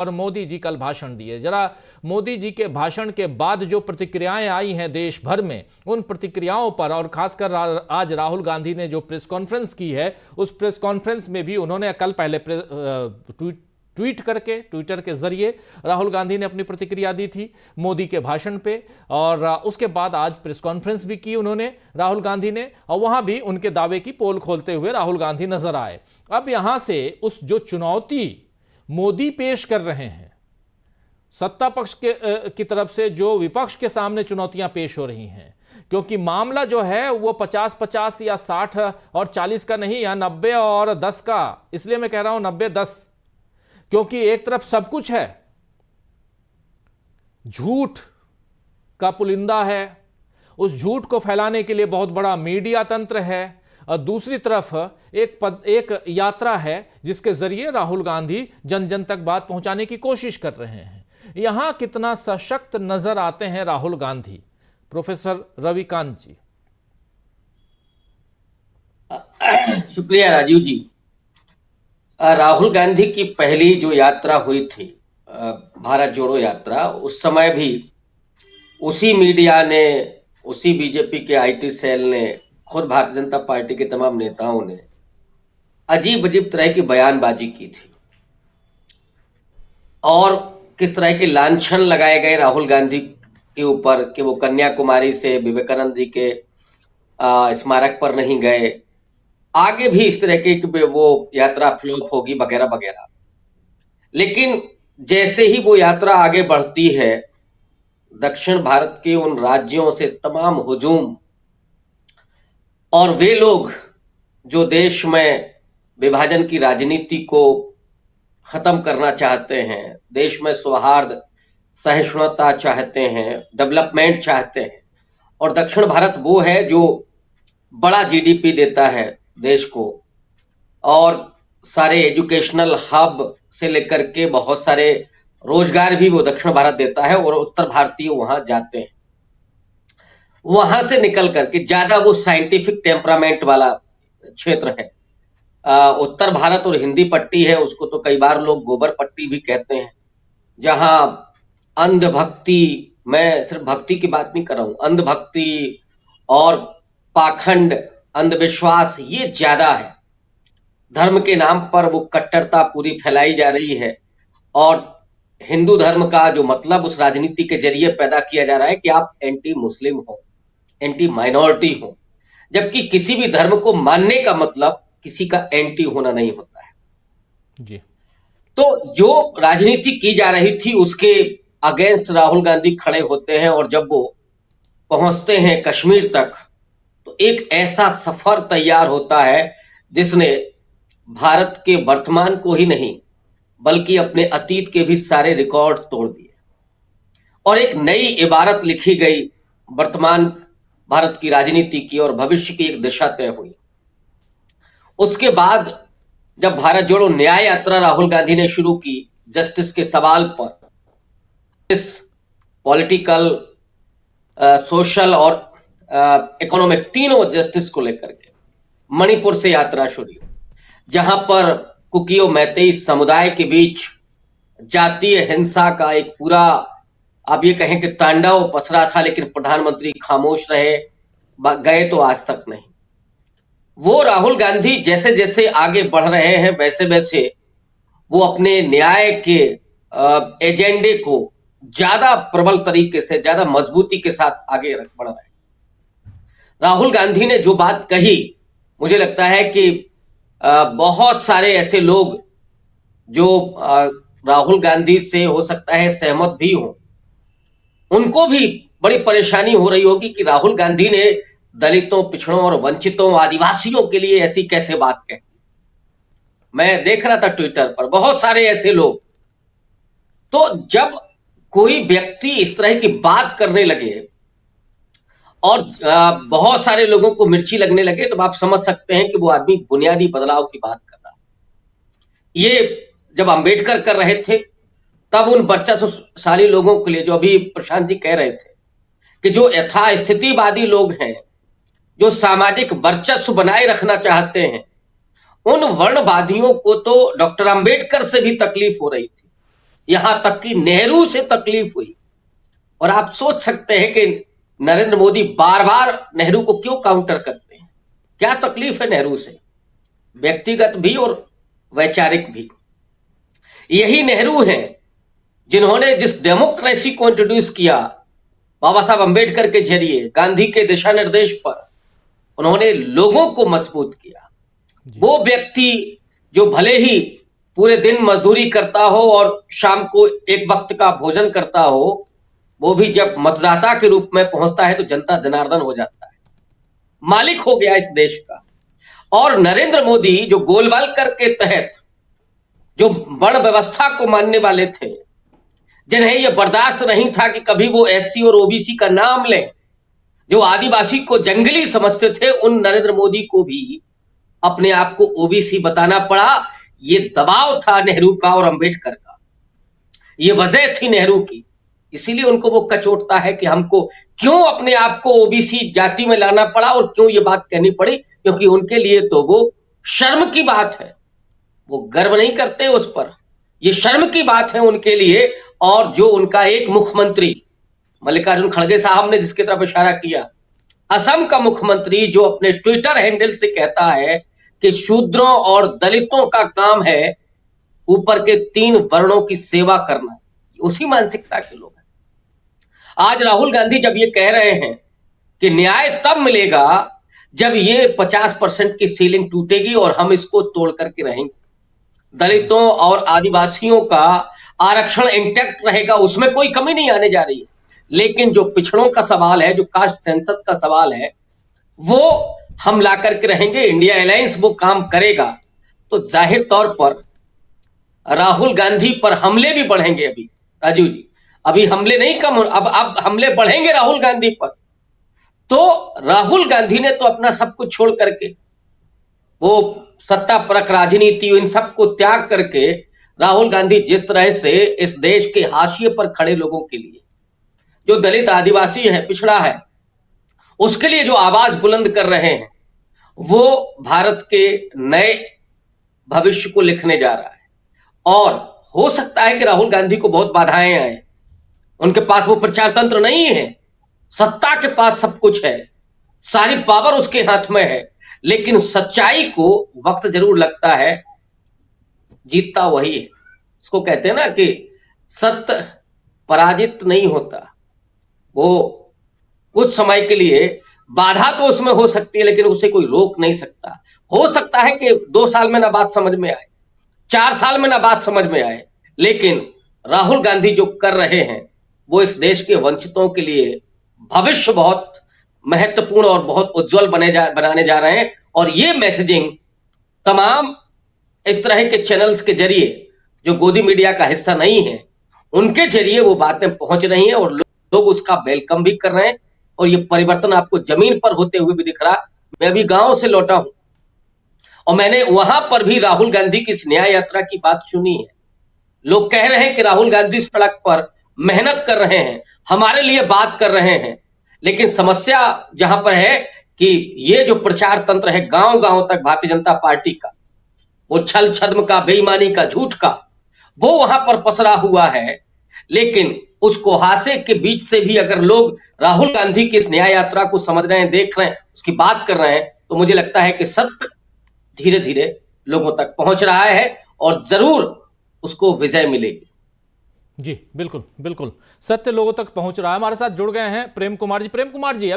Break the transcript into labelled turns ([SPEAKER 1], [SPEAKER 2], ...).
[SPEAKER 1] और मोदी जी कल भाषण दिए। जरा मोदी जी के भाषण के बाद जो प्रतिक्रियाएं आई हैं देश भर में, उन प्रतिक्रियाओं पर, और खासकर आज राहुल गांधी ने जो प्रेस कॉन्फ्रेंस की है, उस प्रेस कॉन्फ्रेंस में भी उन्होंने कल पहले ट्विटर के जरिए राहुल गांधी ने अपनी प्रतिक्रिया दी थी मोदी के भाषण पे, और उसके बाद आज प्रेस कॉन्फ्रेंस भी की उन्होंने राहुल गांधी ने, और वहां भी उनके दावे की पोल खोलते हुए राहुल गांधी नजर आए। अब यहां से उस जो चुनौती मोदी पेश कर रहे हैं, सत्ता पक्ष की तरफ से जो विपक्ष के सामने चुनौतियां पेश हो रही हैं, क्योंकि मामला जो है वो 50-50 या 60 और 40 का नहीं, या 90 और 10 का। इसलिए मैं कह रहा हूं 90-10, क्योंकि एक तरफ सब कुछ है, झूठ का पुलिंदा है, उस झूठ को फैलाने के लिए बहुत बड़ा मीडिया तंत्र है, और दूसरी तरफ एक यात्रा है जिसके जरिए राहुल गांधी जन जन तक बात पहुंचाने की कोशिश कर रहे हैं। यहां कितना सशक्त नजर आते हैं राहुल गांधी, प्रोफेसर रविकांत जी?
[SPEAKER 2] शुक्रिया राजीव जी। राहुल गांधी की पहली जो यात्रा हुई थी, भारत जोड़ो यात्रा, उस समय भी उसी मीडिया ने, उसी बीजेपी के आईटी सेल ने, खुद भारतीय जनता पार्टी के तमाम नेताओं ने अजीब अजीब तरह की बयानबाजी की थी, और किस तरह के लांछन लगाए गए राहुल गांधी के ऊपर कि वो कन्याकुमारी से विवेकानंद जी के स्मारक पर नहीं गए, आगे भी इस तरह की वो यात्रा फ्लॉप होगी वगैरह वगैरह। लेकिन जैसे ही वो यात्रा आगे बढ़ती है, दक्षिण भारत के उन राज्यों से तमाम हुजूम, और वे लोग जो देश में विभाजन की राजनीति को खत्म करना चाहते हैं, देश में सौहार्द सहिष्णुता चाहते हैं, डेवलपमेंट चाहते हैं, और दक्षिण भारत वो है जो बड़ा जीडीपी देता है देश को, और सारे एजुकेशनल हब से लेकर के बहुत सारे रोजगार भी वो दक्षिण भारत देता है, और उत्तर भारतीय वहां जाते हैं। वहां से निकल करके ज्यादा वो साइंटिफिक टेम्परामेंट वाला क्षेत्र है। उत्तर भारत और हिंदी पट्टी है, उसको तो कई बार लोग गोबर पट्टी भी कहते हैं, जहां अंधभक्ति, मैं सिर्फ भक्ति की बात नहीं कर रहा हूं, अंधभक्ति और पाखंड, अंधविश्वास ये ज्यादा है। धर्म के नाम पर वो कट्टरता पूरी फैलाई जा रही है, और हिंदू धर्म का जो मतलब उस राजनीति के जरिए पैदा किया जा रहा है कि आप एंटी मुस्लिम हो, एंटी माइनॉरिटी हो, जबकि किसी भी धर्म को मानने का मतलब किसी का एंटी होना नहीं होता है
[SPEAKER 1] जी।
[SPEAKER 2] तो जो राजनीति की जा रही थी उसके अगेंस्ट राहुल गांधी खड़े होते हैं, और जब वो पहुंचते हैं कश्मीर तक, तो एक ऐसा सफर तैयार होता है जिसने भारत के वर्तमान को ही नहीं बल्कि अपने अतीत के भी सारे रिकॉर्ड तोड़ दिए, और एक नई इबारत लिखी गई वर्तमान भारत की राजनीति की, और भविष्य की एक दिशा तय हुई। उसके बाद जब भारत जोड़ो न्याय यात्रा राहुल गांधी ने शुरू की, जस्टिस के सवाल पर, इस पॉलिटिकल, सोशल और इकोनॉमिक तीनों जस्टिस को लेकर के मणिपुर से यात्रा शुरू, जहां पर कुकियो मैतेई समुदाय के बीच जातीय हिंसा का एक पूरा, आप ये कहें कि तांडव पसरा था, लेकिन प्रधानमंत्री खामोश रहे, गए तो आज तक नहीं। वो राहुल गांधी जैसे जैसे आगे बढ़ रहे हैं, वैसे वैसे वो अपने न्याय के एजेंडे को ज्यादा प्रबल तरीके से, ज्यादा मजबूती के साथ आगे बढ़ रहे हैं। राहुल गांधी ने जो बात कही, मुझे लगता है कि बहुत सारे ऐसे लोग जो राहुल गांधी से हो सकता है सहमत भी हों, उनको भी बड़ी परेशानी हो रही होगी कि राहुल गांधी ने दलितों, पिछड़ों और वंचितों, आदिवासियों के लिए ऐसी कैसे बात कही। मैं देख रहा था ट्विटर पर बहुत सारे ऐसे लोग। तो जब कोई व्यक्ति इस तरह की बात करने लगे और बहुत सारे लोगों को मिर्ची लगने लगे, तो आप समझ सकते हैं कि वो आदमी बुनियादी बदलाव की बात कर रहा है। ये जब अंबेडकर कर रहे थे, तब उन वर्चस्वशाली लोगों के लिए, जो अभी प्रशांत जी कह रहे थे कि जो यथास्थितिवादी लोग हैं, जो सामाजिक वर्चस्व बनाए रखना चाहते हैं, उन वर्णवादियों को तो डॉक्टर अंबेडकर से भी तकलीफ हो रही थी। यहां तक कि नेहरू से तकलीफ हुई। और आप सोच सकते हैं कि नरेंद्र मोदी बार बार नेहरू को क्यों काउंटर करते हैं, क्या तकलीफ है नेहरू से, व्यक्तिगत भी और वैचारिक भी। यही नेहरू हैं जिन्होंने जिस डेमोक्रेसी को इंट्रोड्यूस किया बाबा साहब अंबेडकर के जरिए, गांधी के दिशा निर्देश पर उन्होंने लोगों को मजबूत किया। वो व्यक्ति जो भले ही पूरे दिन मजदूरी करता हो और शाम को एक वक्त का भोजन करता हो, वो भी जब मतदाता के रूप में पहुंचता है तो जनता जनार्दन हो जाता है, मालिक हो गया इस देश का। और नरेंद्र मोदी जो गोलवालकर के तहत जो वर्ण व्यवस्था को मानने वाले थे, जिन्हें यह बर्दाश्त नहीं था कि कभी वो एससी और ओबीसी का नाम लें, जो आदिवासी को जंगली समझते थे, उन नरेंद्र मोदी को भी अपने आप को ओबीसी बताना पड़ा। ये दबाव था नेहरू का और अंबेडकर का, ये वजह थी नेहरू की। इसीलिए उनको वो कचोटता है कि हमको क्यों अपने आप को ओबीसी जाति में लाना पड़ा और क्यों ये बात कहनी पड़ी, क्योंकि उनके लिए तो वो शर्म की बात है, वो गर्व नहीं करते उस पर, ये शर्म की बात है उनके लिए। और जो उनका एक मुख्यमंत्री मल्लिकार्जुन खड़गे साहब ने जिसकी तरफ इशारा किया, असम का मुख्यमंत्री जो अपने ट्विटर हैंडल से कहता है कि शूद्रों और दलितों का काम है ऊपर के 3 वर्णों की सेवा करना, उसी मानसिकता के लोग हैं। आज राहुल गांधी जब ये कह रहे हैं कि न्याय तब मिलेगा जब ये 50% की सीलिंग टूटेगी और हम इसको तोड़ करके रहेंगे, दलितों और आदिवासियों का आरक्षण इंटैक्ट रहेगा, उसमें कोई कमी नहीं आने जा रही है, लेकिन जो पिछड़ों का सवाल है, जो कास्ट सेंसस का सवाल है, वो हम ला करके रहेंगे, इंडिया अलायंस वो काम करेगा। तो जाहिर तौर पर राहुल गांधी पर हमले भी बढ़ेंगे। अभी राजीव जी, अभी हमले नहीं कम, अब हमले बढ़ेंगे राहुल गांधी पर। तो राहुल गांधी ने तो अपना सब कुछ छोड़ करके, वो सत्ता परक राजनीति इन सब को त्याग करके, राहुल गांधी जिस तरह से इस देश के हाशिए पर खड़े लोगों के लिए, जो दलित आदिवासी है, पिछड़ा है, उसके लिए जो आवाज बुलंद कर रहे हैं, वो भारत के नए भविष्य को लिखने जा रहा है। और हो सकता है कि राहुल गांधी को बहुत बाधाएं आए, उनके पास वो प्रचार तंत्र नहीं है, सत्ता के पास सब कुछ है, सारी पावर उसके हाथ में है, लेकिन सच्चाई को वक्त जरूर लगता है, जीतता वही है। इसको कहते हैं ना कि सत्य पराजित नहीं होता, वो कुछ समय के लिए बाधा तो उसमें हो सकती है, लेकिन उसे कोई रोक नहीं सकता। हो सकता है कि 2 साल में ना बात समझ में आए, 4 साल में ना बात समझ में आए, लेकिन राहुल गांधी जो कर रहे हैं वो इस देश के वंचितों के लिए भविष्य बहुत महत्वपूर्ण और बहुत उज्जवल बनाने जा रहे हैं। और ये मैसेजिंग तमाम इस तरह के चैनल्स के जरिए, जो गोदी मीडिया का हिस्सा नहीं है, उनके जरिए वो बातें पहुंच रही हैं और लोग उसका वेलकम भी कर रहे हैं। और ये परिवर्तन आपको जमीन पर होते हुए भी दिख रहा। मैं अभी गांव से लौटा हूं और मैंने वहां पर भी राहुल गांधी की इस न्याय यात्रा की बात सुनी है। लोग कह रहे हैं कि राहुल गांधी सड़क पर मेहनत कर रहे हैं, हमारे लिए बात कर रहे हैं, लेकिन समस्या जहां पर है कि ये जो प्रचार तंत्र है गांव गांव तक भारतीय जनता पार्टी का, वो छल छद्म का, बेईमानी का, झूठ का, वो वहां पर पसरा हुआ है। लेकिन उस कुहासे के बीच से भी अगर लोग राहुल गांधी की इस न्याय यात्रा को समझ रहे हैं, देख रहे हैं, उसकी बात कर रहे हैं, तो मुझे लगता है कि सत्य धीरे धीरे लोगों तक पहुंच रहा है और जरूर उसको विजय मिलेगी।
[SPEAKER 1] जी बिल्कुल बिल्कुल, सत्य लोगों तक पहुंच रहा है। हमारे साथ जुड़ गए हैं प्रेम कुमार जी। प्रेम कुमार जी,